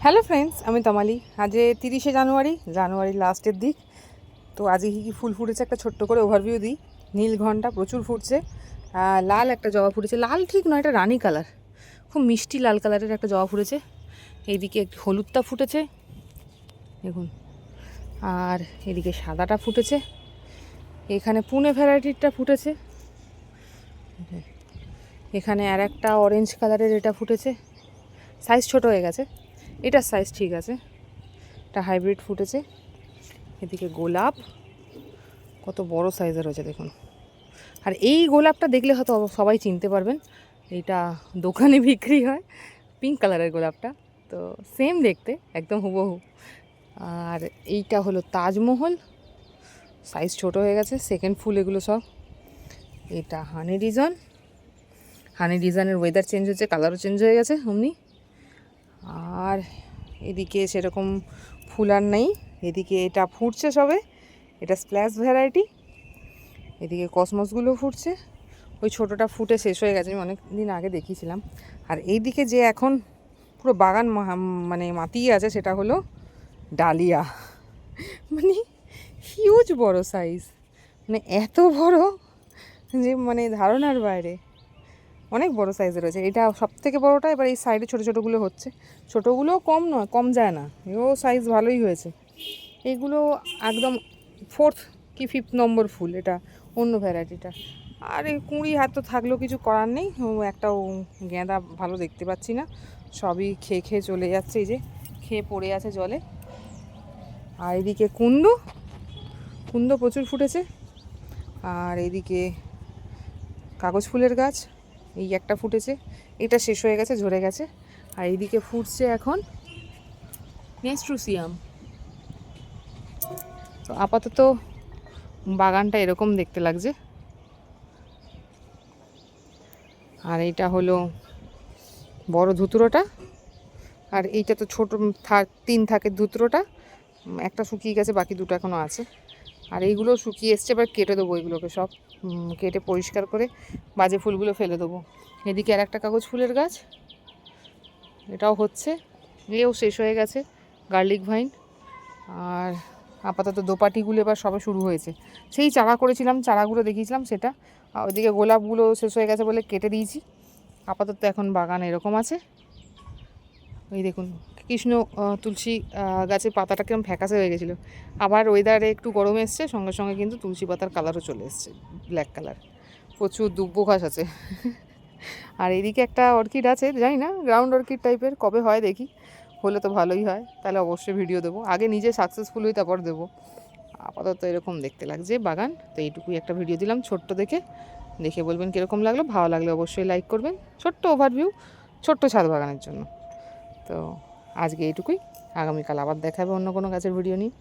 Hello friends, আমি তমালি। আজ 30শে জানুয়ারি লাস্টের দিক। তো আজকে কী কী ফুল ফুটেছে একটা ছোট্ট করে ওভারভিউ দিই। নীলঘণ্টা প্রচুর ফুটছে, লাল একটা জবা ফুটেছে, লাল ঠিক নয়, এটা রানী কালার, খুব মিষ্টি লাল কালারের একটা জবা ফুটেছে। এইদিকে একটি হলুদটা ফুটেছে দেখুন, আর এদিকে সাদাটা ফুটেছে, এখানে পুনে ভ্যারাইটিরটা ফুটেছে, এখানে আর একটা অরেঞ্জ কালারের এটা ফুটেছে, সাইজ ছোট হয়ে গেছে, এটার সাইজ ঠিক আছে, এটা হাইব্রিড ফুটেছে। এদিকে গোলাপ কত বড় সাইজের হয়েছে দেখুন। আর এই গোলাপটা দেখলে হয়তো সবাই চিনতে পারবেন, এইটা দোকানে বিক্রি হয়, পিঙ্ক কালারের গোলাপটা, তো সেম দেখতে একদম হুবহু। আর এইটা হলো তাজমহল, সাইজ ছোট হয়ে গেছে, সেকেন্ড ফুল এগুলো সব। এটা হানি ডিজাইনের ওয়েদার চেঞ্জ হচ্ছে, কালারও চেঞ্জ হয়ে গেছে অমনি। আর এদিকে সেরকম ফুল আর নেই, এদিকে এটা ফুটছে সবে, এটা স্প্ল্যাশ ভ্যারাইটি। এদিকে কসমসগুলো ফুটছে, ওই ছোটোটা ফুটে শেষ হয়ে গেছে, আমি অনেক দিন আগে দেখিয়েছিলাম। আর এইদিকে যে এখন পুরো বাগান মানে মাতিয়ে আছে, সেটা হলো ডালিয়া, মানে হিউজ বড় সাইজ, মানে এত বড় যে মানে ধারণার বাইরে, অনেক বড় সাইজের রয়েছে। এটা সব থেকে বড়োটা, এবার এই সাইডে ছোটো ছোটোগুলো হচ্ছে, ছোটোগুলোও কম নয়, কম যায় না, এও সাইজ ভালোই হয়েছে। এইগুলো একদম 4th কি 5th নম্বর ফুল, এটা অন্য ভ্যারাইটিটা। আর এই কুঁড়ি হাত থাকলেও কিছু করার নেই, একটাও গেঁদা ভালো দেখতে পাচ্ছি না, সবই খেয়ে খেয়ে চলে যাচ্ছে, এই যে খেয়ে পড়ে আছে জলে। আর এদিকে কুন্দ প্রচুর ফুটেছে। আর এদিকে কাগজ ফুলের গাছ, এই একটা ফুটেছে, এটা শেষ হয়ে গেছে, ঝরে গেছে। আর এইদিকে ফুটছে এখন নেস্ট্রুসিয়াম। তো আপাতত বাগানটা এরকম দেখতে লাগছে। আর এইটা হলো বড় ধুতুরোটা, আর এইটা তো ছোটো 3 থাকে ধুতুরোটা, একটা শুকিয়ে গেছে, বাকি দুটো এখনও আছে। আর এইগুলো শুকিয়ে এসছে, এবার কেটে দেবো, এগুলোকে সব কেটে পরিষ্কার করে বাজে ফুলগুলো ফেলে দেবো। এদিকে আর একটা কাগজ ফুলের গাছ, এটাও হচ্ছে, এও শেষ হয়ে গেছে, গার্লিক ভাইন। আর আপাতত দোপাটিগুলো এবার সবে শুরু হয়েছে, সেই চারা করেছিলাম, চারাগুলো দেখিয়েছিলাম সেটা। আর ওইদিকে গোলাপগুলো শেষ হয়ে গেছে বলে কেটে দিয়েছি। আপাতত এখন বাগান এরকম আছে। ওই দেখুন কৃষ্ণ তুলসী গাছের পাতাটা কিরম ফ্যাকাসে হয়ে গেছিলো, আবার ওয়েদারে একটু গরম এসছে, সঙ্গে সঙ্গে কিন্তু তুলসী পাতার কালারও চলে এসছে, ব্ল্যাক কালার। প্রচুর দুব্বো ঘাস আছে। আর এদিকে একটা অর্কিড আছে, জানি না গ্রাউন্ড অর্কিড টাইপের, কবে হয় দেখি, হলে তো ভালোই হয়, তাহলে অবশ্যই ভিডিও দেবো, আগে নিজে সাকসেসফুল হই তারপর দেবো। আপাতত এরকম দেখতে লাগছে বাগান। তো এইটুকুই একটা ভিডিও দিলাম ছোট্ট, দেখে বলবেন কীরকম লাগলো, ভালো লাগলে অবশ্যই লাইক করবেন। ছোট্ট ওভারভিউ, ছোট্ট ছাদ বাগানের জন্য। তো আজকে এইটুকুই, আগামীকাল আবার দেখাবে অন্য কোনো গাছের ভিডিও নিয়ে।